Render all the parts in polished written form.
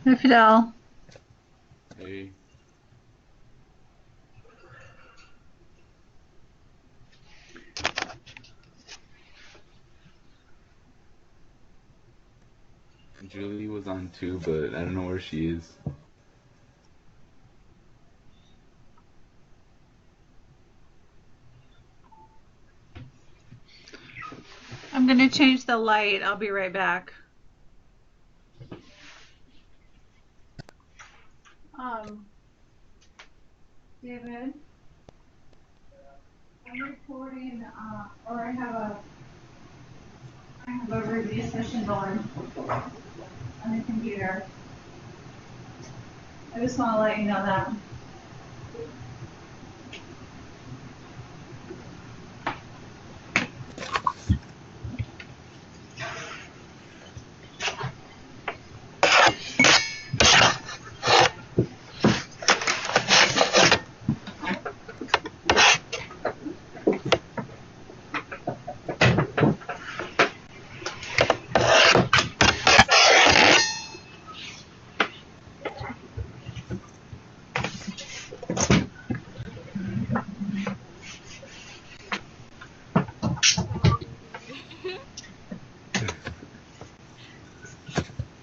Hi, Fidel. Hey, Julie was on too, but I don't know where she is. I'm going to change the light. I'll be right back. Um, David, I'm recording, or I have a review session going on the computer. I just want to let you know that.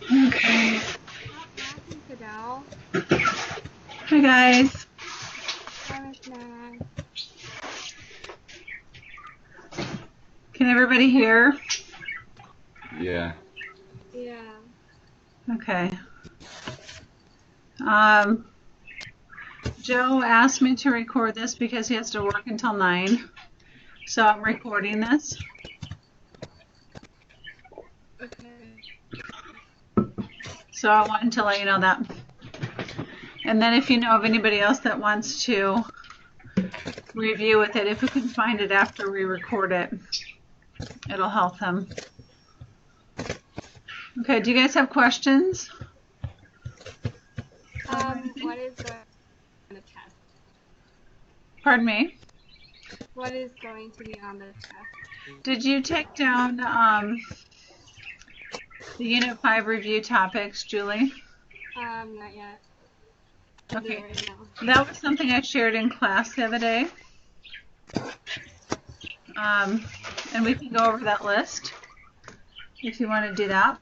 Okay. What happened, Fidel? Hi, guys. Hi, Miss Mac. Can everybody hear? Yeah. Yeah. Okay. Um, Joe asked me to record this because he has to work until 9. So I'm recording this. Okay. So I wanted to let you know that. And then if you know of anybody else that wants to review with it, if we can find it after we record it, it'll help them. Okay, do you guys have questions? What is going on the test? Pardon me? What is going to be on the test? Did you take down the Unit 5 review topics, Julie? Not yet. I'll do it Okay, right now. that was something I shared in class the other day. And we can go over that list if you want to do that.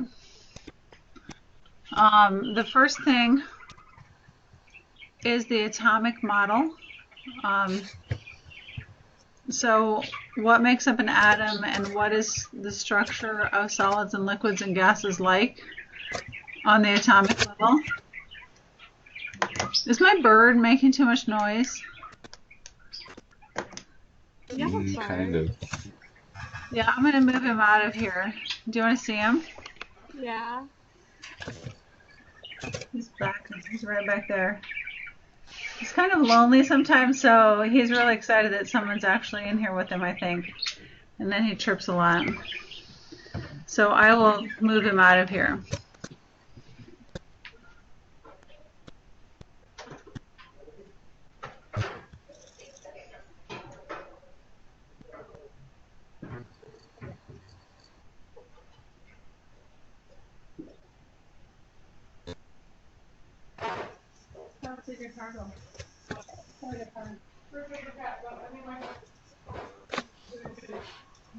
The first thing is the atomic model. So what makes up an atom and what is the structure of solids and liquids and gases like on the atomic level? Is my bird making too much noise? You have a Kind bird? of. Yeah, I'm going to move him out of here. Do you want to see him? Yeah. He's back. He's right back there. He's kind of lonely sometimes, so he's really excited that someone's actually in here with him, I think. And then he chirps a lot. So I will move him out of here. Let's take your cargo.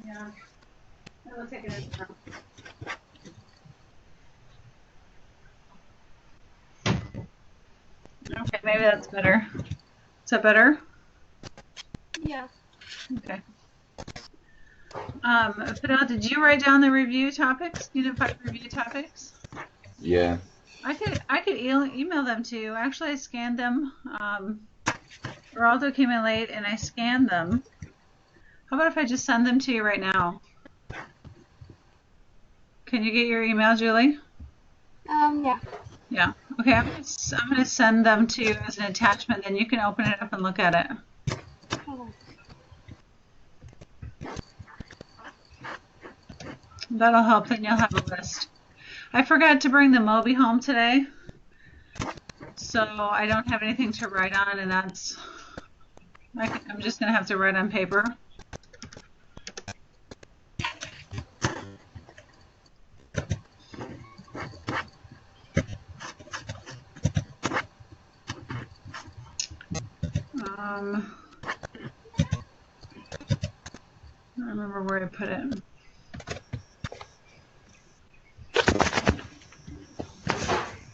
Yeah, we'll take it in tomorrow. Okay, maybe that's better. Is that better? Yeah. Okay. Fidel, did you write down the review topics? Unit 5 review topics? Yeah. I could email them to you. Actually, I scanned them. Geraldo came in late and I scanned them. How about if I just send them to you right now? Can you get your email, Julie? Yeah. Yeah. Okay, I'm gonna send them to you as an attachment, then you can open it up and look at it. Oh. That'll help, then you'll have a list. I forgot to bring the Moby home today, so I don't have anything to write on, and I'm just gonna have to write on paper. don't remember where I put it.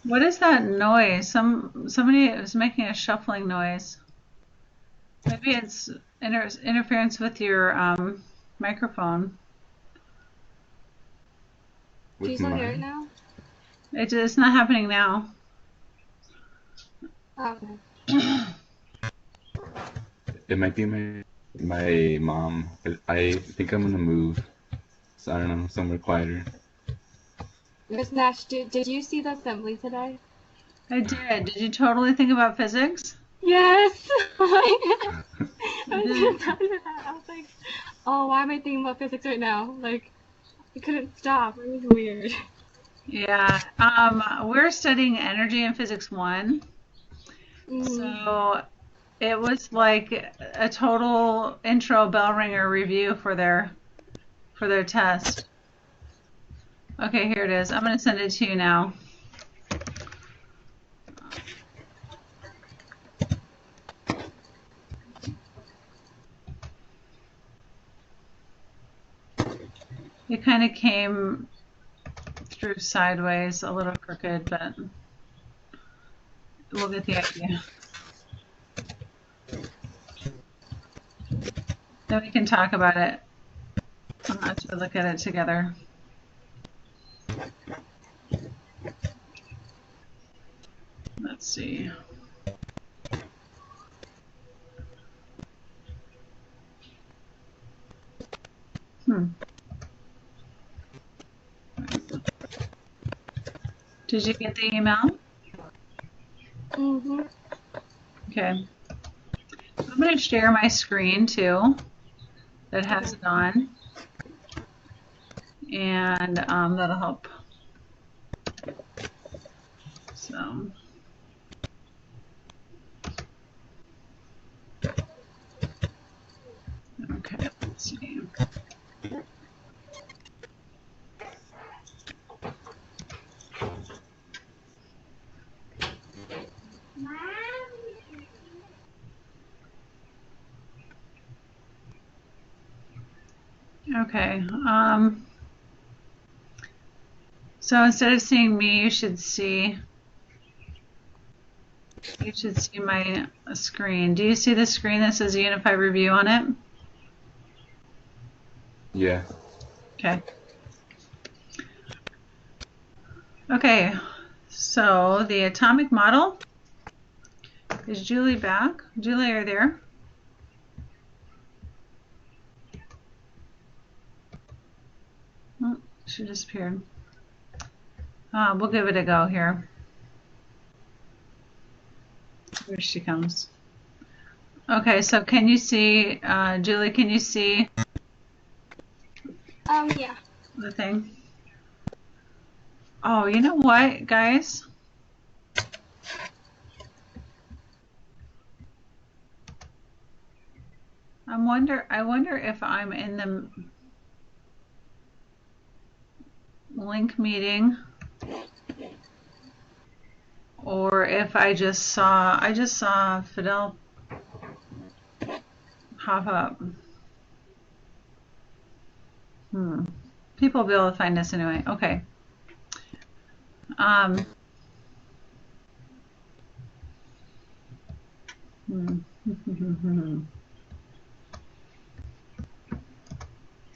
What is that noise? Somebody is making a shuffling noise. Maybe it's interference with your microphone. Do you With still hear it mine? now? It's not happening now. Oh, okay. It might be my mom. I think I'm gonna move. So I don't know, somewhere quieter. Miss Nash, did you see the assembly today? I did. Did you totally think about physics? Yes! I was gonna tell you that. I was like, oh, why am I thinking about physics right now? Like, I couldn't stop. It was weird. Yeah. We're studying energy in physics 1. Mm. So it was like a total intro bell ringer review for their test. Okay, here it is. I'm going to send it to you now. It kind of came through sideways, a little crooked, but we'll get the idea. Then we can talk about it to look at it together. Let's see. Did you get the email? Mm-hmm. Okay. I'm going to share my screen too that has it on. And that'll help. So. Okay, let's see. Okay. So instead of seeing me, you should see my screen. Do you see the screen that says Unified Review on it? Yeah. Okay. Okay. So the atomic model. Is Julie back? Julie, are you there? Oh, she disappeared. We'll give it a go here. Here she comes. Okay, so can you see, Julie, can you see Yeah. the thing? Oh, you know what, guys? I wonder if I'm in the link meeting or if I just saw Fidel pop up. People will be able to find us anyway. Okay.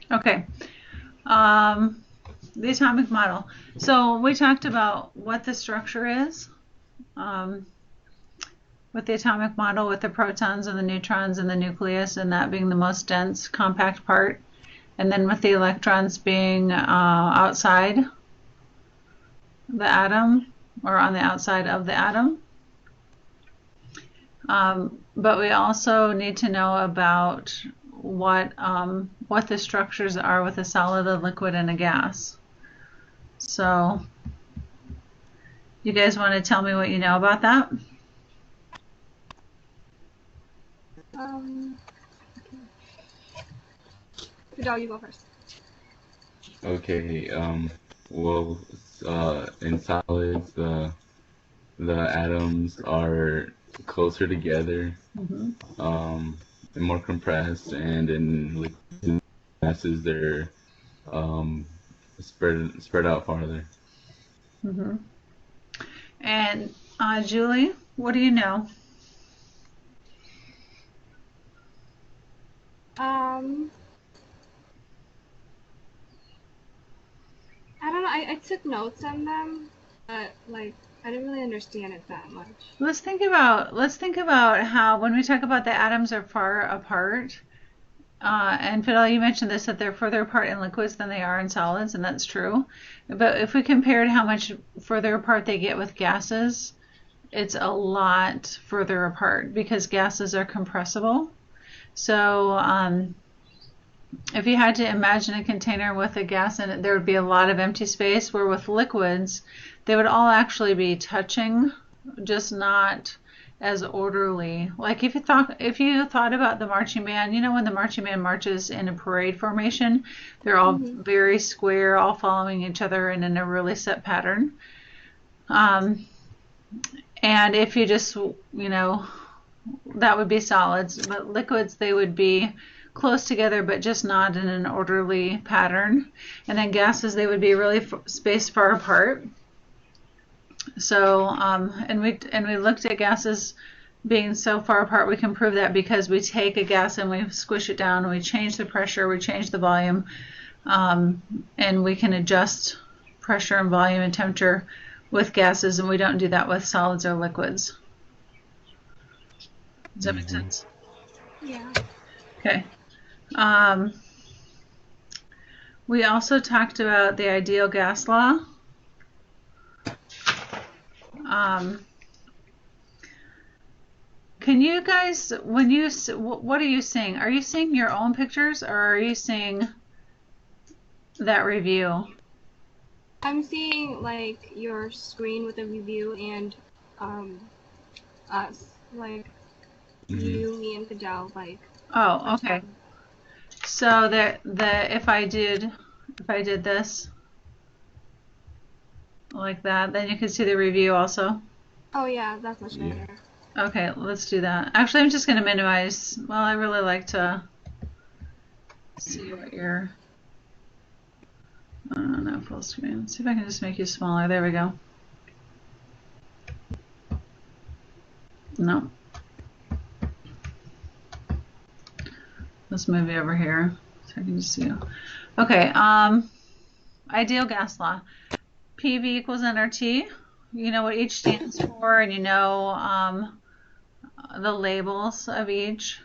Okay. The atomic model. So we talked about what the structure is with the atomic model, with the protons and the neutrons and the nucleus, and that being the most dense, compact part, and then with the electrons being outside the atom or on the outside of the atom. But we also need to know about what the structures are with a solid, a liquid, and a gas. So, you guys want to tell me what you know about that? Fidel, you go first. Okay. Well, in solids, the atoms are closer together, Hmm. and more compressed, and in liquid gases they're um, spread out farther. Hmm. And Julie, what do you know? Um, I don't know. I took notes on them, but like I didn't really understand it that much. Let's think about how when we talk about the atoms are far apart. And Fidel, you mentioned this that they're further apart in liquids than they are in solids, and that's true. But if we compared how much further apart they get with gases, it's a lot further apart because gases are compressible. So if you had to imagine a container with a gas in it, there would be a lot of empty space, where with liquids, they would all actually be touching, just not as orderly. Like if you thought about the marching band, when the marching band marches in a parade formation, they're all Hmm. very square, all following each other and in a really set pattern. Um, and if you just, that would be solids, but liquids, they would be close together but just not in an orderly pattern. And then gases, they would be really spaced far apart. So and we looked at gases being so far apart. We can prove that because we take a gas and we squish it down, and we change the pressure, we change the volume, and we can adjust pressure and volume and temperature with gases, and we don't do that with solids or liquids. Does that make Hmm. sense? Yeah. Okay. We also talked about the ideal gas law. Um, can you guys, what are you seeing? Are you seeing your own pictures, or are you seeing that review? I'm seeing like your screen with a review and um us like Hmm. you, me, and Fidel like Oh, on top. okay. So if I did this like that, then you can see the review also. Oh yeah, that's much Yeah. better. Okay, let's do that. Actually, I'm just going to minimize. Well, I really like to see what you're. No, full screen. Let's see if I can just make you smaller. There we go. No, let's move you over here so I can just see you. Okay. Ideal gas law. PV equals nRT. You know what each stands for, and you know the labels of each,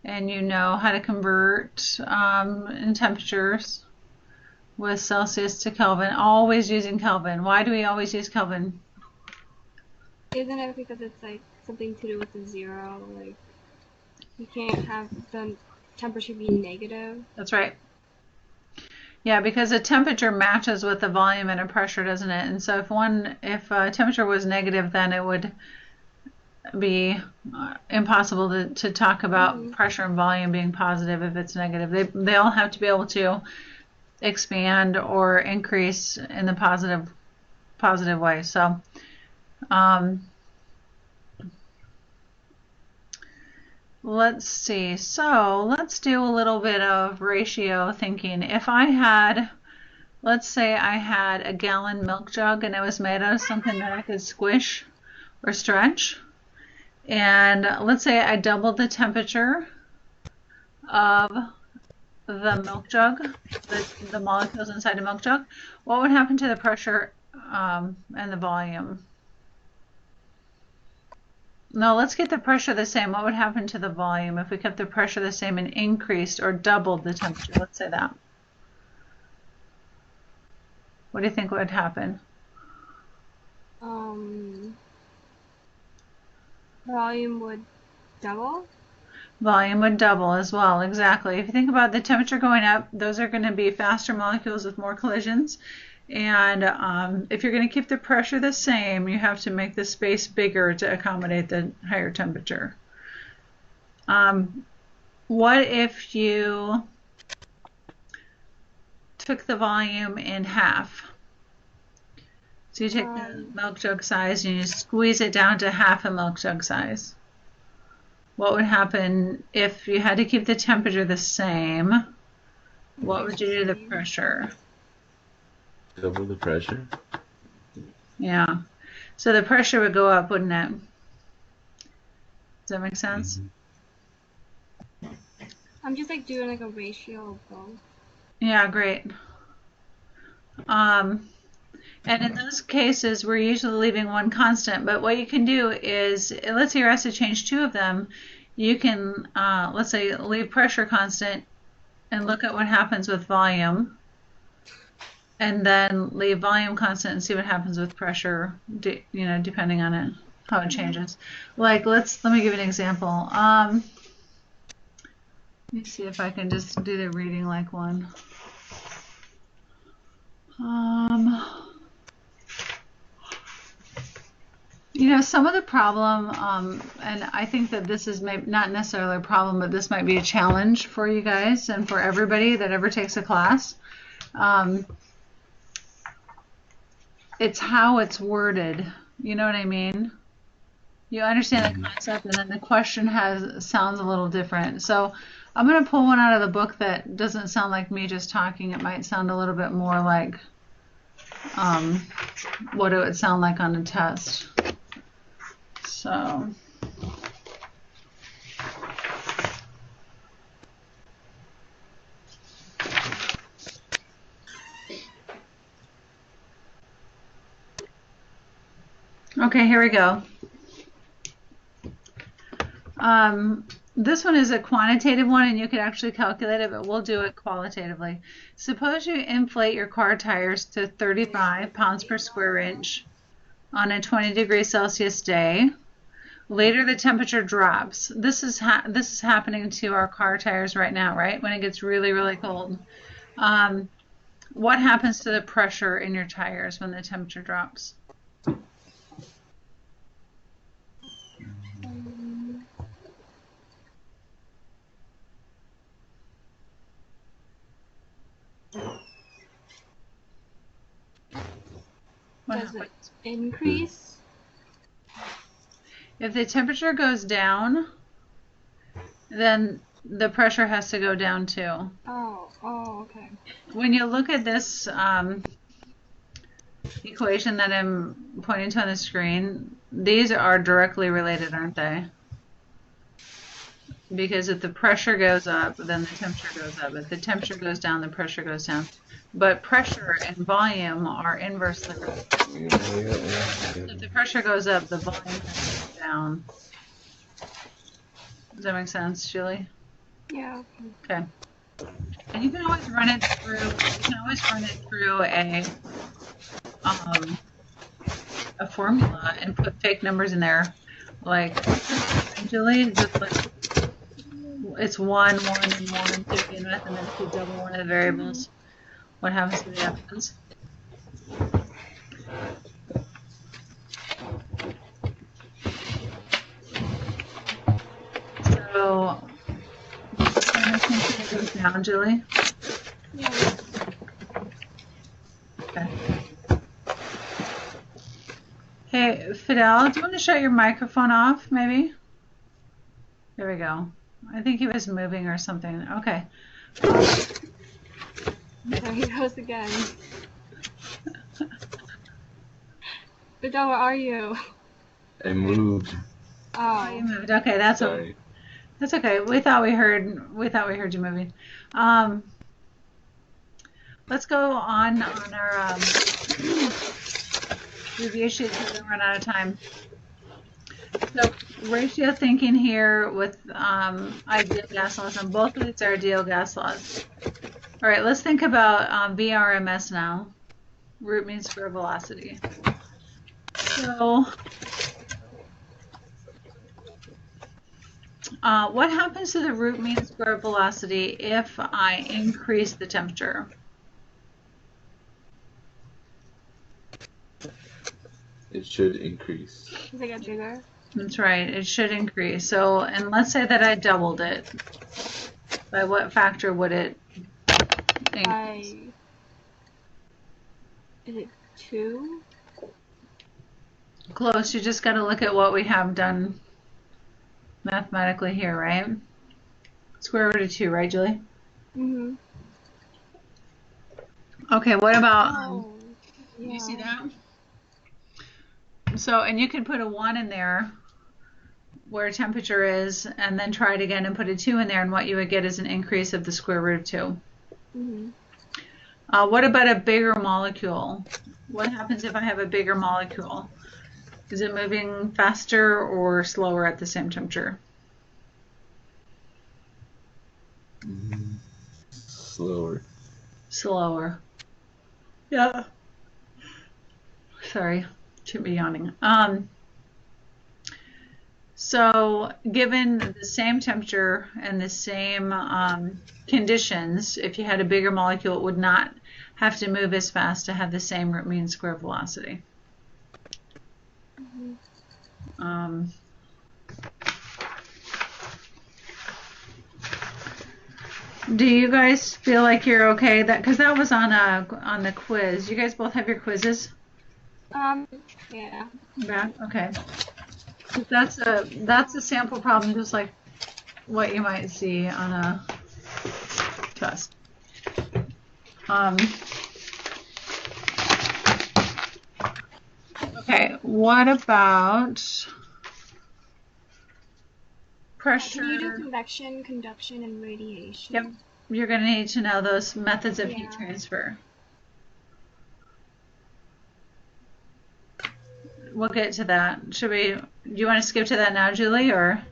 and you know how to convert in temperatures with Celsius to Kelvin, always using Kelvin. Why do we always use Kelvin? Isn't it because it's like something to do with the zero? Like you can't have the temperature be negative. That's right. Yeah, because a temperature matches with the volume and a pressure, doesn't it? And so if temperature was negative, then it would be impossible to talk about Hmm. pressure and volume being positive if it's negative. They all have to be able to expand or increase in the positive way. So um, let's see. So let's do a little bit of ratio thinking. If I had, let's say I had a gallon milk jug and it was made out of something that I could squish or stretch, and let's say I doubled the temperature of the milk jug, the molecules inside the milk jug, what would happen to the pressure and the volume? No, let's get the pressure the same. What would happen to the volume if we kept the pressure the same and increased or doubled the temperature? Let's say that. What do you think would happen? Um, volume would double. Volume would double as well, exactly. If you think about the temperature going up, those are going to be faster molecules with more collisions. And if you're going to keep the pressure the same, you have to make the space bigger to accommodate the higher temperature. What if you took the volume in half? So you take the milk jug size and you squeeze it down to half a milk jug size. What would happen if you had to keep the temperature the same? What would you do to the pressure? Double the pressure. Yeah. So the pressure would go up, wouldn't it? Does that make sense? I'm just like doing like a ratio of both. Yeah, great. And in those cases, we're usually leaving one constant. But what you can do is, let's say you're asked to change two of them. You can, let's say, leave pressure constant and look at what happens with volume. And then leave volume constant and see what happens with pressure, depending on it, how it changes. Like, let me give you an example. Let me see if I can just do the reading like one. Some of the problem, and I think that this is maybe not necessarily a problem, but this might be a challenge for you guys and for everybody that ever takes a class. It's how it's worded. You know what I mean? You understand the concept, and then the question sounds a little different. So I'm going to pull one out of the book that doesn't sound like me just talking. It might sound a little bit more like what it would sound like on a test. So okay, here we go. This one is a quantitative one, and you could actually calculate it, but we'll do it qualitatively. Suppose you inflate your car tires to 35 pounds per square inch on a 20°C day. Later, the temperature drops. This is happening to our car tires right now, right? When it gets really, really cold. What happens to the pressure in your tires when the temperature drops? Does it increase? If the temperature goes down, then the pressure has to go down too. Oh, okay. When you look at this equation that I'm pointing to on the screen, these are directly related, aren't they? Because if the pressure goes up, then the temperature goes up. If the temperature goes down, the pressure goes down. But pressure and volume are inversely related. If the pressure goes up, the volume has to go down. Does that make sense, Julie? Yeah. Okay. And you can always run it through a formula and put fake numbers in there, like Julie, just like it's 1, 1, and 1 to begin with, and then if you double one of the variables, what happens to the evidence? So, it goes down, Julie? Yeah. Okay. Hey, Fidel, do you want to shut your microphone off, maybe? There we go. I think he was moving or something. Okay. There he goes again. Fidel, where are you? I moved. Oh, you moved. Okay, that's Sorry. That's okay. We thought we heard you moving. Let's go on our review sheet so we don't run out of time. So ratio thinking here with ideal gas laws, and both of these are ideal gas laws. All right, let's think about VRMS now. Root mean square velocity. So what happens to the root mean square velocity if I increase the temperature? It should increase. Does it get bigger? That's right, it should increase. So, and let's say that I doubled it. By what factor would it increase? Is it 2? Close. You just got to look at what we have done mathematically here, right? Square root of 2, right, Julie? Mhm. Okay, what about, Oh. Yeah. you see that? So, and you can put a 1 in there where temperature is, and then try it again and put a 2 in there, and what you would get is an increase of the square root of 2. Mhm. What about a bigger molecule? What happens if I have a bigger molecule? Is it moving faster or slower at the same temperature? Slower. Slower. Yeah. Sorry, should be yawning. So given the same temperature and the same conditions, if you had a bigger molecule, it would not have to move as fast to have the same root mean square velocity. Um, do you guys feel like you're okay? That because that was on the quiz. You guys both have your quizzes Yeah. back? Okay. That's a sample problem, just like what you might see on a test. Okay, what about pressure? Can you do convection, conduction, and radiation? Yep. You're going to need to know those methods of heat Yeah. transfer. We'll get to that. Do you want to skip to that now, Julie, or?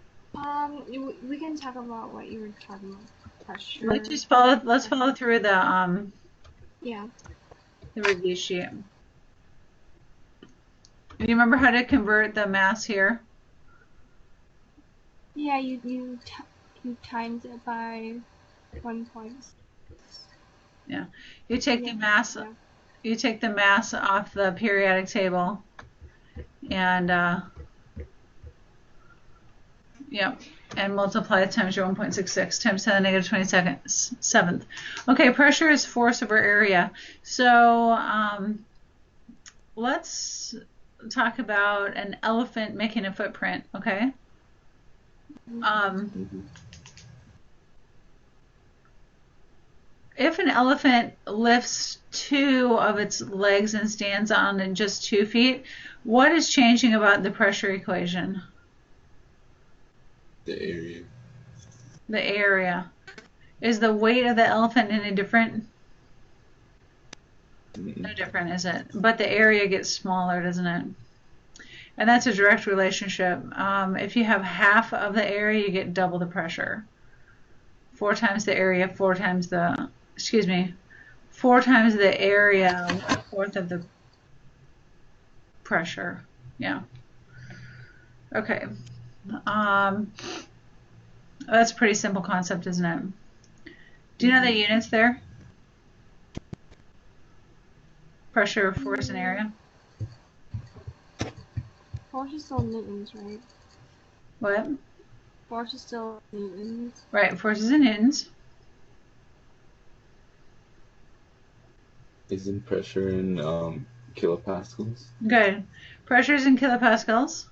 We can talk about what you were talking about. Pressure. Let's follow through the Yeah. the review sheet. Do you remember how to convert the mass here? Yeah, you times it by 1 point. Yeah. You take the mass. Yeah. You take the mass off the periodic table, and yep, and multiply it times your 1.66 times 10 to the negative 27th. Okay, pressure is force over area. So let's talk about an elephant making a footprint. Okay. If an elephant lifts 2 of its legs and stands on in just 2 feet, what is changing about the pressure equation? The area. The area. Is the weight of the elephant any different? No different, is it? But the area gets smaller, doesn't it? And that's a direct relationship. If you have half of the area, you get double the pressure. 4 times the area, 4 times the, 4 times the area, 1/4 of the pressure. Yeah. Okay. That's a pretty simple concept, isn't it? Do you know the units there? Pressure, force, and area? Force is still newtons, right? What? Force is still newtons. Right, forces in newtons. Isn't pressure in kilopascals? Good. Pressures in kilopascals.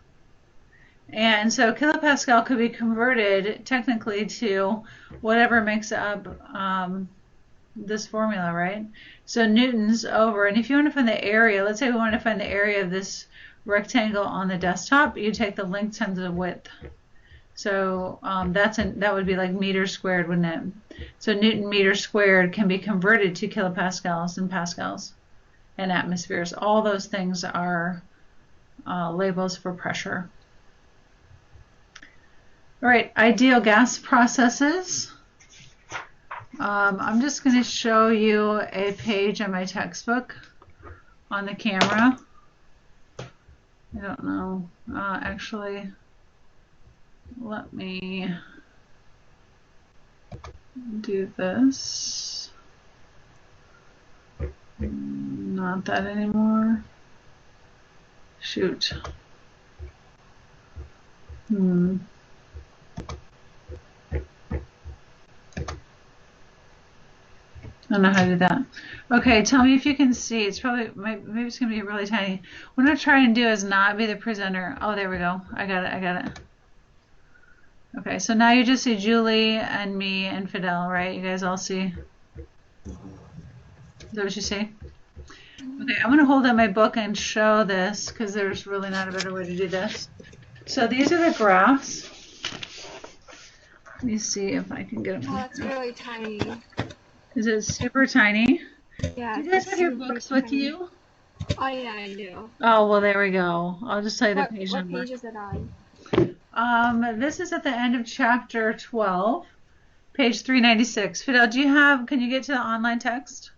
And so kilopascal could be converted technically to whatever makes up this formula, right? So newtons over, and if you want to find the area, let's say we want to find the area of this rectangle on the desktop, you take the length times the width. So that would be like meters squared, wouldn't it? So Newton meter squared can be converted to kilopascals and pascals and atmospheres. All those things are labels for pressure. All right, ideal gas processes. I'm just going to show you a page on my textbook on the camera. I don't know. Actually, let me do this. Not that anymore. Shoot. don't know how to do that. Okay, tell me if you can see. It's probably, maybe it's going to be really tiny. What I'm going to try and do is not be the presenter. Oh, there we go. I got it. I got it. Okay, so now you just see Julie and me and Fidel, right? You guys all see? Is that what you see? Okay, I'm going to hold up my book and show this because there's really not a better way to do this. So these are the graphs. Let me see if I can get them. Oh, that's really tiny. Is it super tiny? Yeah. Do you guys it's have your super books with tiny. you? Oh yeah, I do. Oh, well, there we go. I'll just tell you the What page what number. page is it on? This is at the end of chapter 12, page 396. Fidel, can you get to the online text?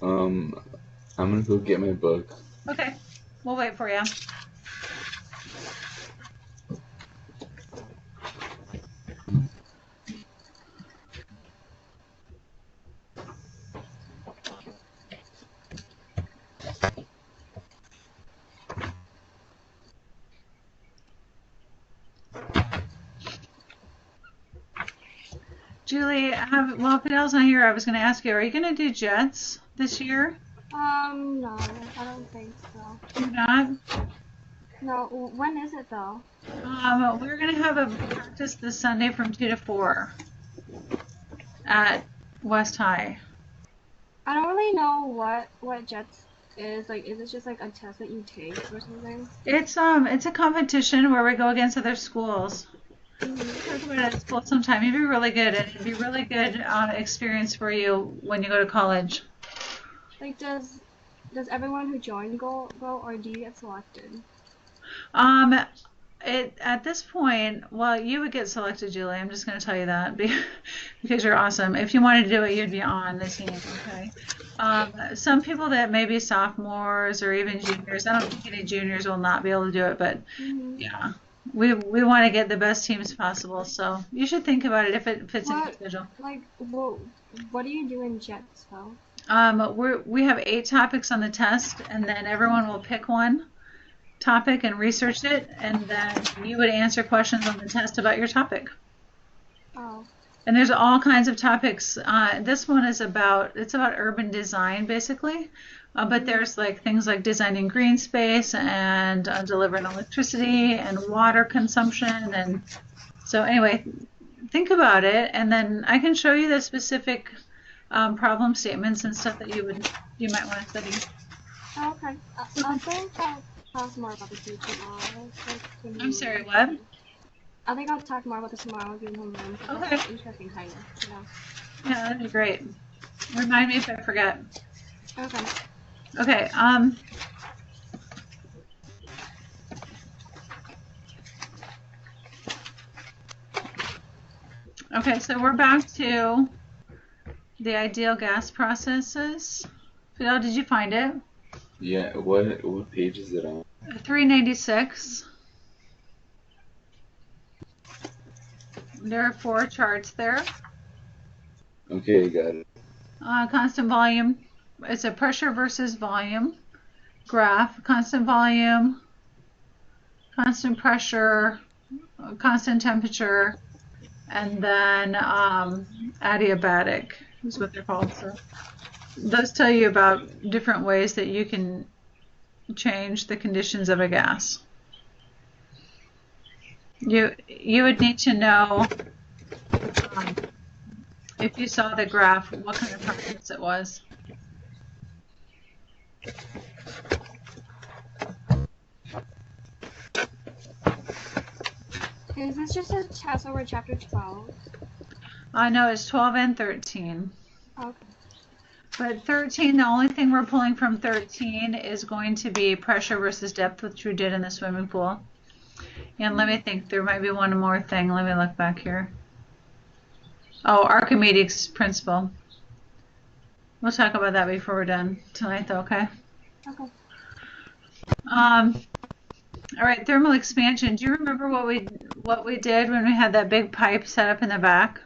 I'm gonna go get my book. Okay, we'll wait for you. Julie, well, Fidel's not here. I was going to ask you, are you going to do jets this year? No, I don't think so. You're not? No, when is it though? We're going to have a practice this Sunday from 2 to 4 at West High. I don't really know what JETS is. Like, is it just like a test that you take or something? It's a competition where we go against other schools. Mm-hmm. Talk about it at school sometime. You'd be really good. It'd be really good experience for you when you go to college. Like, does everyone who joined go or do you get selected? At this point, well, you would get selected, Julie. I'm just going to tell you that because you're awesome. If you wanted to do it, you'd be on the team. Okay. Some people that may be sophomores or even juniors. I don't think any juniors will not be able to do it, but yeah. We want to get the best teams possible, so you should think about it if it fits in your schedule. Like, what do you do in JETS though? We have 8 topics on the test, and then everyone will pick one topic and research it, and then you would answer questions on the test about your topic. Oh. And there's all kinds of topics. This one is about urban design, basically. But there's like things like designing green space and delivering electricity and water consumption. And so anyway, think about it, and then I can show you the specific problem statements and stuff that you might want to study. Okay. I think I'll talk more about this tomorrow. I'm sorry, what? I think I'll talk more about this tomorrow. Give them Okay. That's interesting, kind of. Yeah. Yeah, that'd be great. Remind me if I forget. Okay. Okay. Okay, so we're back to the ideal gas processes. Fidel, did you find it? Yeah. What page is it on? 396. There are 4 charts there. Okay, got it. Constant volume. It's a pressure versus volume graph. Constant volume, constant pressure, constant temperature, and then adiabatic is what they're called. So those tell you about different ways that you can change the conditions of a gas. You would need to know if you saw the graph what kind of process it was. Is this just a test over chapter 12? No, it's 12 and 13. Okay. But 13, the only thing we're pulling from 13 is going to be pressure versus depth, which we did in the swimming pool. And let me think, there might be one more thing. Let me look back here. Oh, Archimedes' principle. We'll talk about that before we're done tonight, though, okay? Okay. All right, thermal expansion. Do you remember what we did when we had that big pipe set up in the back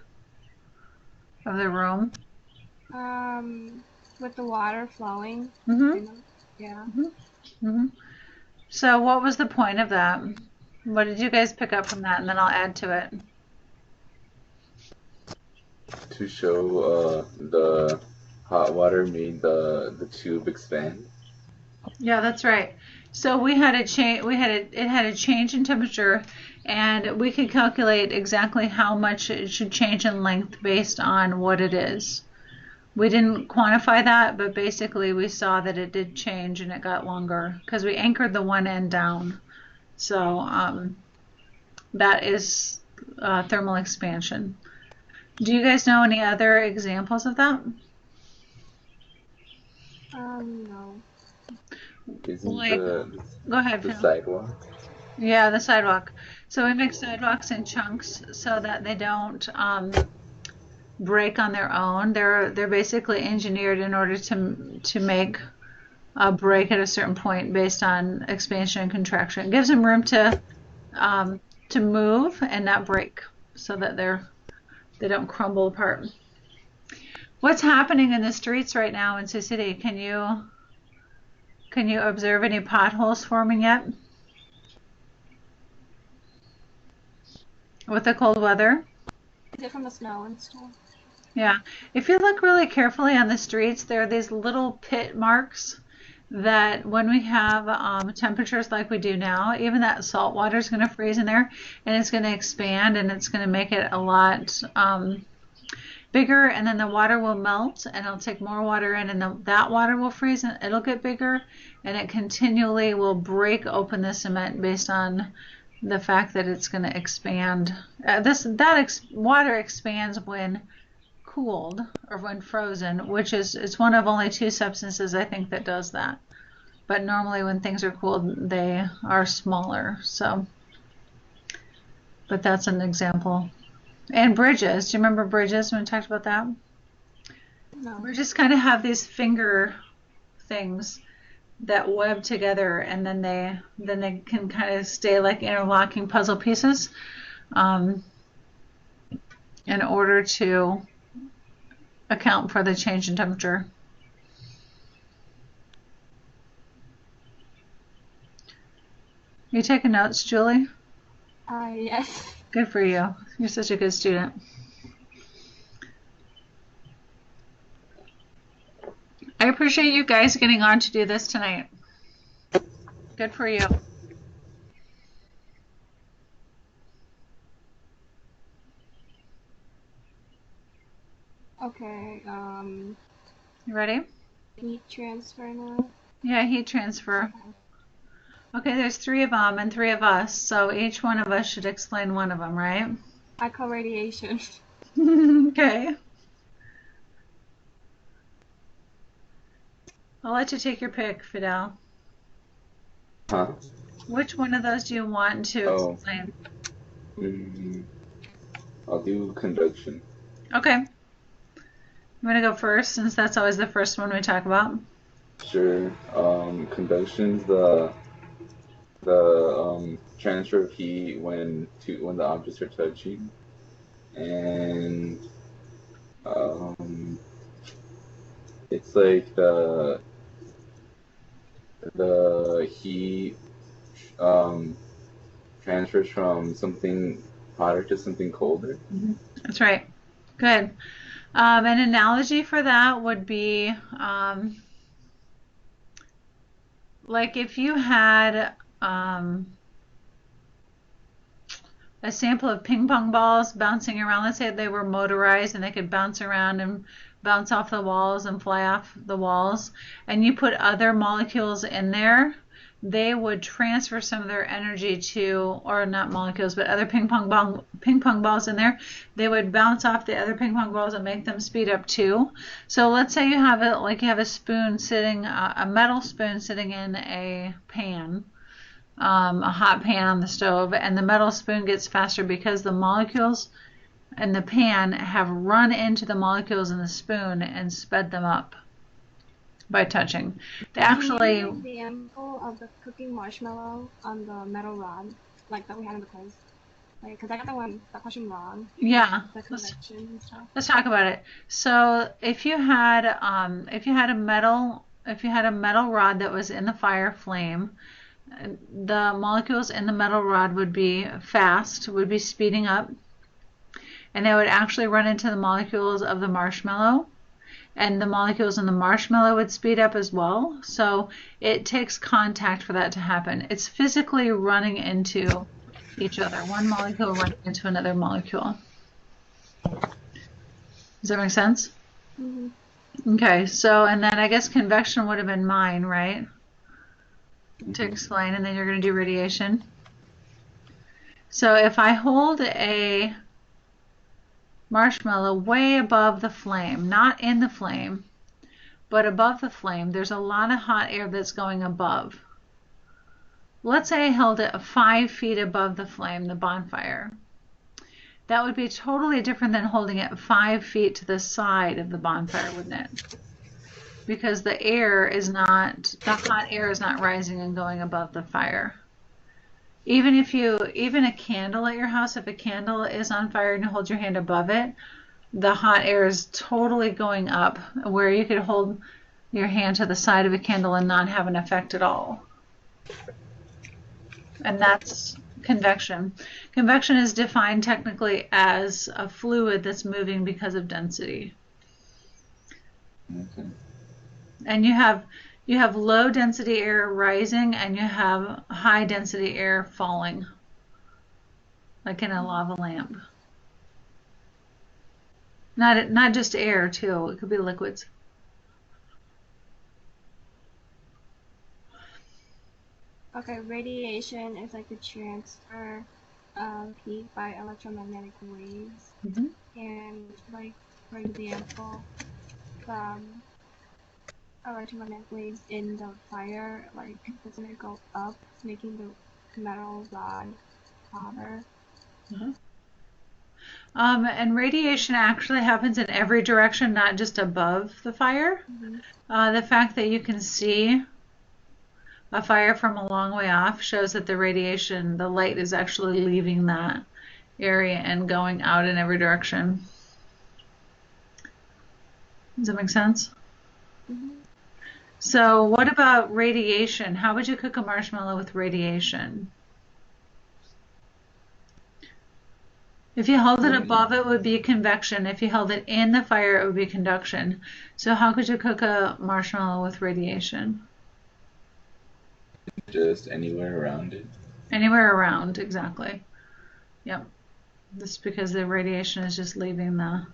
of the room? With the water flowing. Mm-hmm. Yeah. Mm-hmm. So what was the point of that? What did you guys pick up from that? And then I'll add to it. To show hot water made the tube expand. Yeah, that's right. So we had a change. It had a change in temperature, and we could calculate exactly how much it should change in length based on what it is. We didn't quantify that, but basically we saw that it did change and it got longer because we anchored the one end down. So that is thermal expansion. Do you guys know any other examples of that? No. Isn't Like, go ahead, the Phil. sidewalk? Yeah, the sidewalk. So we make sidewalks in chunks so that they don't break on their own. They're basically engineered in order to make a break at a certain point based on expansion and contraction. It gives them room to move and not break, so that they don't crumble apart. What's happening in the streets right now in Sioux City? Can you observe any potholes forming yet with the cold weather? Is it from the snow and stuff? Yeah. If you look really carefully on the streets, there are these little pit marks that when we have temperatures like we do now, even that salt water is going to freeze in there, and it's going to expand, and it's going to make it a lot bigger, and then the water will melt, and it'll take more water in, and that water will freeze, and it'll get bigger, and it continually will break open the cement based on the fact that it's going to expand. Water expands when cooled or when frozen, which is it's one of only two substances I think that does that. But normally when things are cooled, they are smaller. So, but that's an example. And bridges. Do you remember bridges when we talked about that? No. Bridges kind of have these finger things that web together, and then they can kind of stay like interlocking puzzle pieces in order to account for the change in temperature. You taking notes, Julie? Yes. Good for you. You're such a good student. I appreciate you guys getting on to do this tonight. Good for you. Okay. You ready? Heat transfer now. Yeah, heat transfer. Okay, there's three of them and three of us, so each one of us should explain one of them, right? I call radiation. Okay. I'll let you take your pick, Fidel. Huh? Which one of those do you want to explain? I'll do conduction. Okay. You want to go first, since that's always the first one we talk about? Sure. Conduction's the transfer of heat when the objects are touching, and it's like the heat transfers from something hotter to something colder. That's right. Good. An analogy for that would be like if you had a sample of ping pong balls bouncing around. Let's say they were motorized and they could bounce around and bounce off the walls and fly off the walls, and you put other molecules in there, they would transfer some of their energy to, or not molecules, but other ping pong balls in there. They would bounce off the other ping pong balls and make them speed up too. So let's say you have it like you have a spoon sitting, a metal spoon sitting in a pan, a hot pan on the stove, and the metal spoon gets faster because the molecules in the pan have run into the molecules in the spoon and sped them up by touching. They actually. Can you give me an example of the cooking marshmallow on the metal rod, like that we had in the quiz? Like, cause I got that question wrong. Yeah. The convection and stuff. Let's talk about it. So if you had a metal rod that was in the fire flame, the molecules in the metal rod would be speeding up, and they would actually run into the molecules of the marshmallow, and the molecules in the marshmallow would speed up as well. So it takes contact for that to happen. It's physically running into each other, one molecule running into another molecule. Does that make sense? Mm-hmm. Okay, so, and then I guess convection would have been mine, right? To explain, and then you're going to do radiation. So if I hold a marshmallow way above the flame, not in the flame, but above the flame, there's a lot of hot air that's going above. Let's say I held it 5 feet above the flame, the bonfire. That would be totally different than holding it 5 feet to the side of the bonfire, wouldn't it? Because the hot air is not rising and going above the fire. Even a candle at your house, if a candle is on fire and you hold your hand above it, the hot air is totally going up, where you could hold your hand to the side of a candle and not have an effect at all. And that's convection. Convection is defined technically as a fluid that's moving because of density. Okay. And you have low density air rising and you have high density air falling, like in a lava lamp. Not just air too, it could be liquids. Okay, radiation is like the transfer of heat by electromagnetic waves. Mm-hmm. And like, for example, electromagnetic waves in the fire, like, doesn't it go up, making the metal rod hotter? Mm-hmm. And radiation actually happens in every direction, not just above the fire. Mm-hmm. The fact that you can see a fire from a long way off shows that the radiation, the light is actually leaving that area and going out in every direction. Does that make sense? Mm-hmm. So what about radiation? How would you cook a marshmallow with radiation? If you held it above, it would be convection. If you held it in the fire, it would be conduction. So how could you cook a marshmallow with radiation? Just anywhere around it. Anywhere around, exactly. Yep. Just because the radiation is just leaving the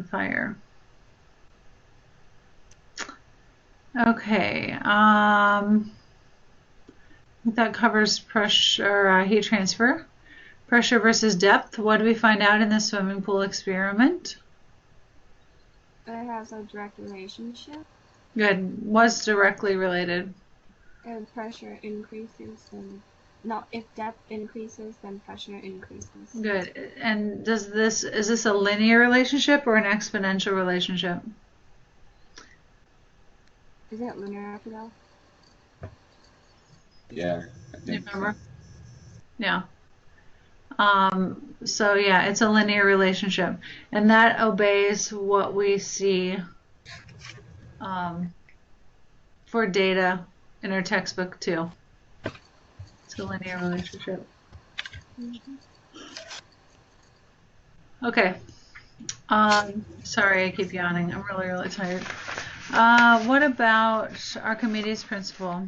fire. Okay. That covers pressure, heat transfer. Pressure versus depth. What do we find out in the swimming pool experiment? It has a direct relationship. Good. Was directly related. If pressure increases, then if depth increases, then pressure increases. Good. And is this a linear relationship or an exponential relationship? Is it linear, Fidel? Yeah, I Do you think remember? Yeah. So yeah, it's a linear relationship, and that obeys what we see for data in our textbook too. It's a linear relationship. Mm-hmm. Okay. Sorry, I keep yawning. I'm really, really tired. What about Archimedes' principle?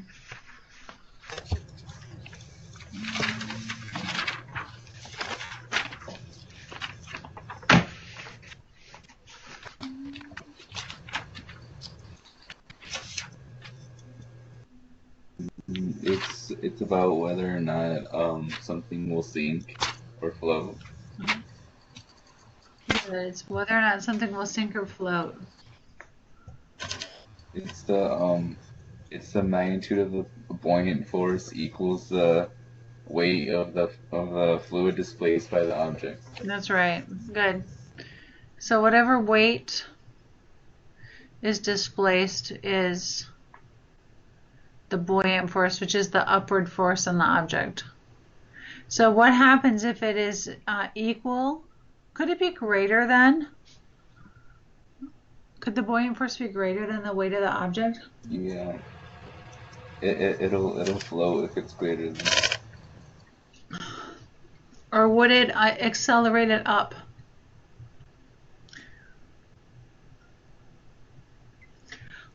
it's about whether or not something will sink or float. It's whether or not something will sink or float. It's the magnitude of the buoyant force equals the weight of the fluid displaced by the object. That's right. Good. So whatever weight is displaced is the buoyant force, which is the upward force on the object. So what happens if it is equal? Could it be greater than? Could the buoyant force be greater than the weight of the object? Yeah. It'll float if it's greater than. Or would it accelerate it up?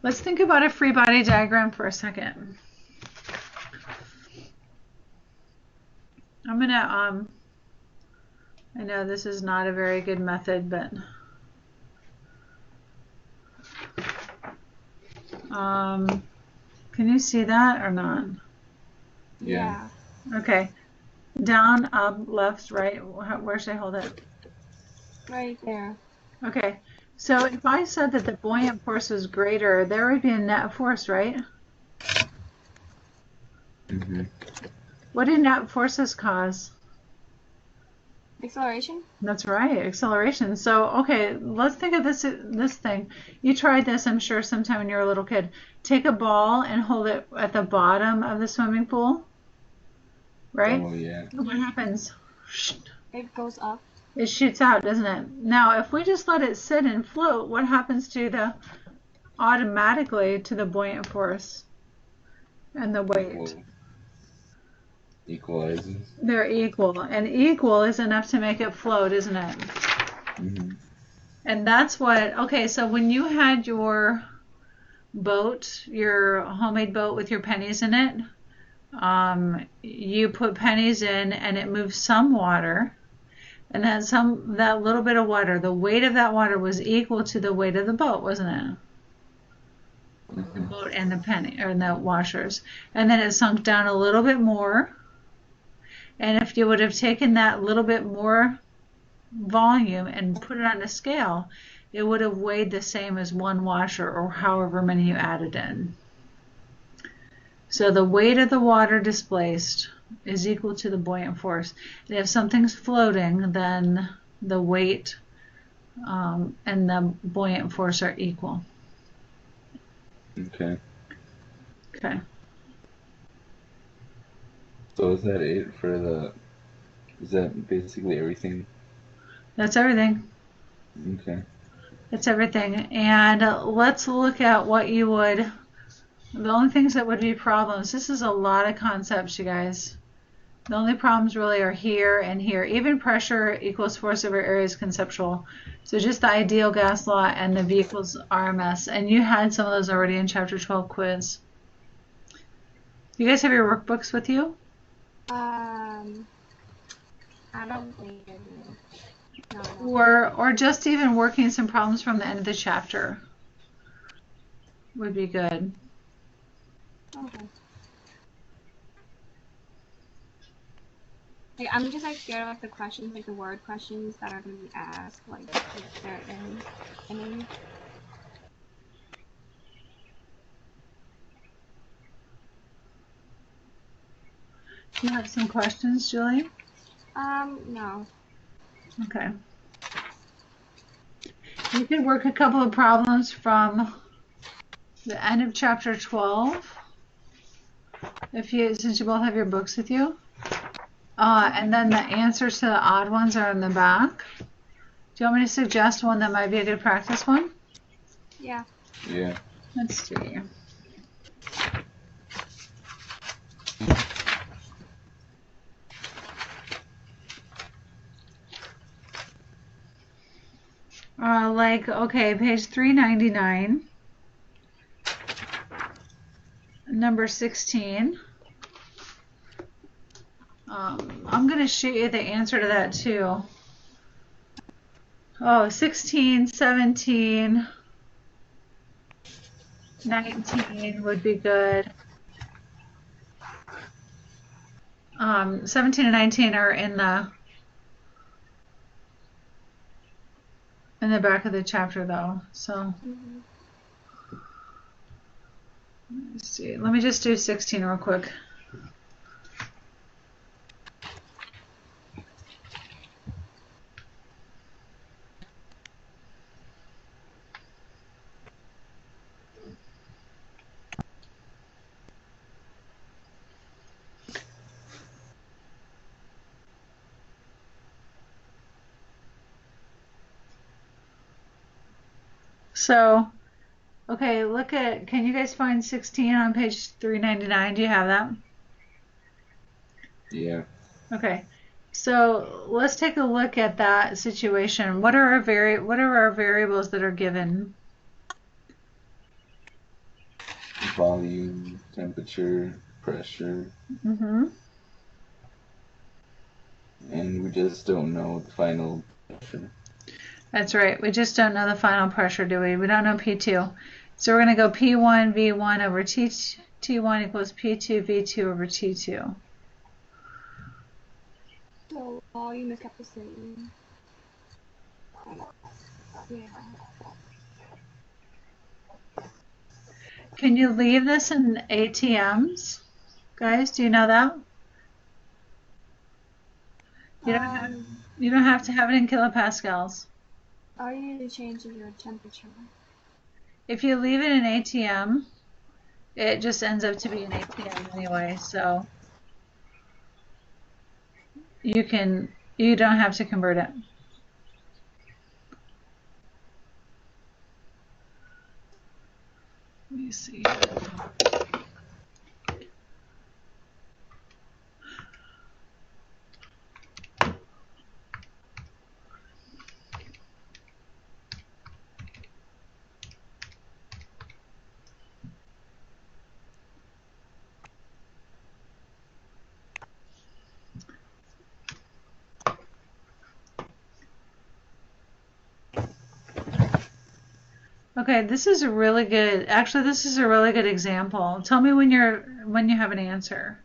Let's think about a free body diagram for a second. I'm gonna, I know this is not a very good method, but can you see that or not? Yeah. Okay. Down, up, left, right. Where should I hold it? Right there. Okay. So if I said that the buoyant force was greater, there would be a net force, right? Mm-hmm. What do net forces cause? Acceleration? That's right, acceleration. So, okay, let's think of this thing. You tried this, I'm sure, sometime when you were a little kid. Take a ball and hold it at the bottom of the swimming pool, right? Oh, yeah. What happens? It goes up. It shoots out, doesn't it? Now, if we just let it sit and float, what happens to the automatically to the buoyant force and the weight? Well, equalizes. They're equal, and equal is enough to make it float, isn't it? Mm-hmm. And that's what, okay, so when you had your boat, your homemade boat with your pennies in it, you put pennies in and it moved some water, and that little bit of water, the weight of that water was equal to the weight of the boat, wasn't it? The boat and the penny, or the washers. And then it sunk down a little bit more. And if you would have taken that little bit more volume and put it on a scale, it would have weighed the same as one washer or however many you added in. So the weight of the water displaced is equal to the buoyant force. And if something's floating, then the weight and the buoyant force are equal. Okay. Okay. So is that it for the... Is that basically everything? That's everything. Okay. That's everything. And let's look at what you would... The only things that would be problems, this is a lot of concepts, you guys. The only problems really are here and here. Even pressure equals force over area is conceptual. So just the ideal gas law and the V equals RMS. And you had some of those already in Chapter 12 quiz. You guys have your workbooks with you? I don't think I do. No. Or just even working some problems from the end of the chapter would be good. Okay. Like, I'm just like scared of like the questions, like the word questions that are gonna be asked, like if they're in any. Do you have some questions, Julie? No. Okay. You could work a couple of problems from the end of chapter 12, since you both have your books with you. And then the answers to the odd ones are in the back. Do you want me to suggest one that might be a good practice one? Yeah. Yeah. Let's see. Okay, page 399, number 16. I'm going to shoot you the answer to that too. Oh, 16, 17, 19 would be good. 17 and 19 are in the back of the chapter though, so let's see. Let me just do 16 real quick. So, okay, can you guys find 16 on page 399? Do you have that? Yeah. Okay. So let's take a look at that situation. What are our variables that are given? volume, temperature, pressure, Mm-hmm. and we just don't know the final pressure. That's right. We just don't know the final pressure, do we? We don't know P2. So we're going to go P1 V1 over T1 equals P2 V2 over T2. So volume is kept the same. Yeah. Can you leave this in ATMs? Guys, do you know that? You don't have to have it in kilopascals. Are you changing your temperature? If you leave it in ATM, it just ends up to be an ATM anyway, so you don't have to convert it. Let me see. Okay, this is a really good, actually this is a really good example. Tell me when you have an answer.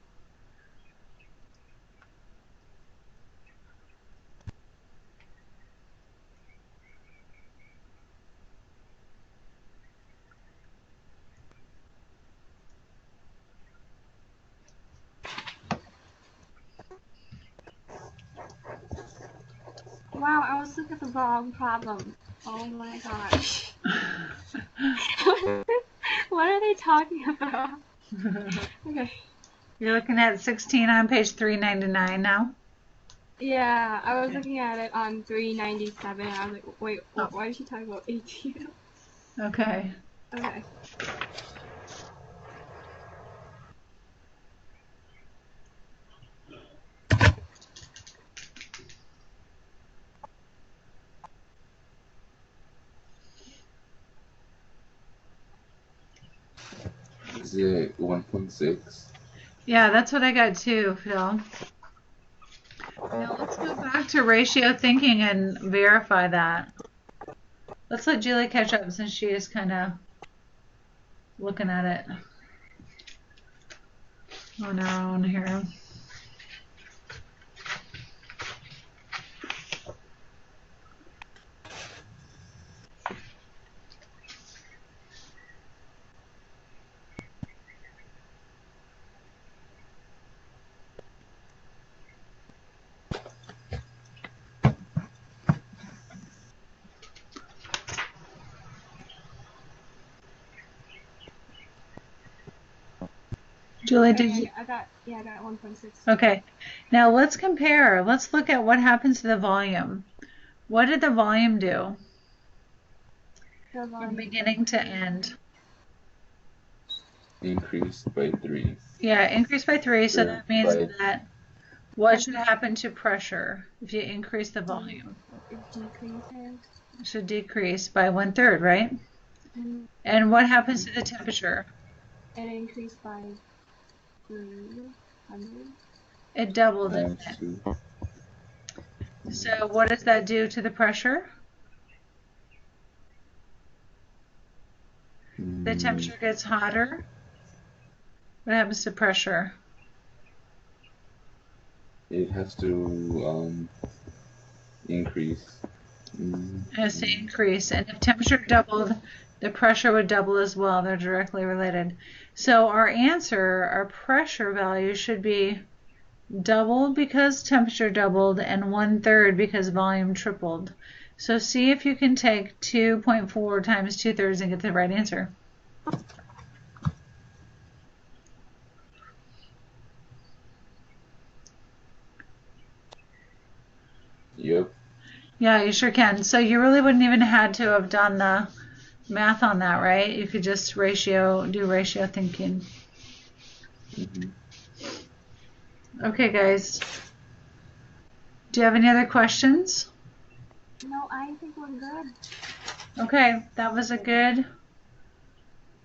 Wow, I was looking at the wrong problem. Oh my gosh. What are they talking about? Okay. You're looking at 16 on page 399 now? Yeah, I was looking at it on 397 and I was like, wait, why is she talking about 18? Okay. Okay. Is it 1.6? Yeah, that's what I got too, Phil. Now let's go back to ratio thinking and verify that. Let's let Julie catch up since she is kind of looking at it on her own here. Julie, did you? I got 1.6. Okay. Now let's compare. Let's look at what happens to the volume. What did the volume do from beginning to end? Increased by 3. Yeah, increased by 3. So that means By- that what should happen to pressure if you increase the volume? It decreases. It should decrease by 1/3, right? And what happens to the temperature? It increased by 300. It doubled it. times 2. So what does that do to the pressure? The temperature gets hotter. What happens to pressure? It has to increase. It has to increase. And if temperature doubled, the pressure would double as well. They're directly related. So our answer, our pressure value should be doubled because temperature doubled and 1/3 because volume tripled. So see if you can take 2.4 times 2/3 and get the right answer. Yep. Yeah, you sure can. So you really wouldn't even had to have done the math on that, right? You could just do ratio thinking. Okay, guys. Do you have any other questions? No, I think we're good. Okay, that was a good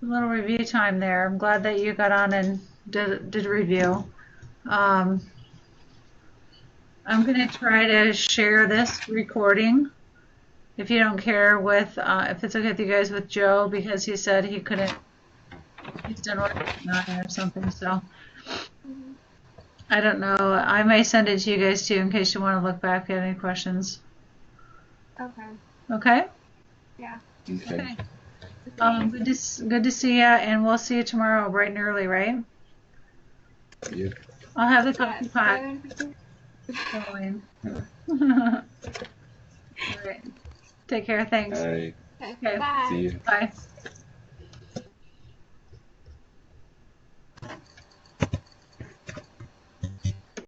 A little review time there. I'm glad that you got on and did a review. I'm going to try to share this recording, if you don't care, with if it's okay with you guys, with Joe, because he said he couldn't. He's done work at 9 or something, so I don't know. I may send it to you guys too in case you want to look back at any questions. Okay. Okay? Yeah. Okay. Good to see you, and we'll see you tomorrow bright and early, right? Yep. I'll have the coffee pot 7:50. going. All right. Take care. Thanks. All right. Okay. Bye. See you. Bye.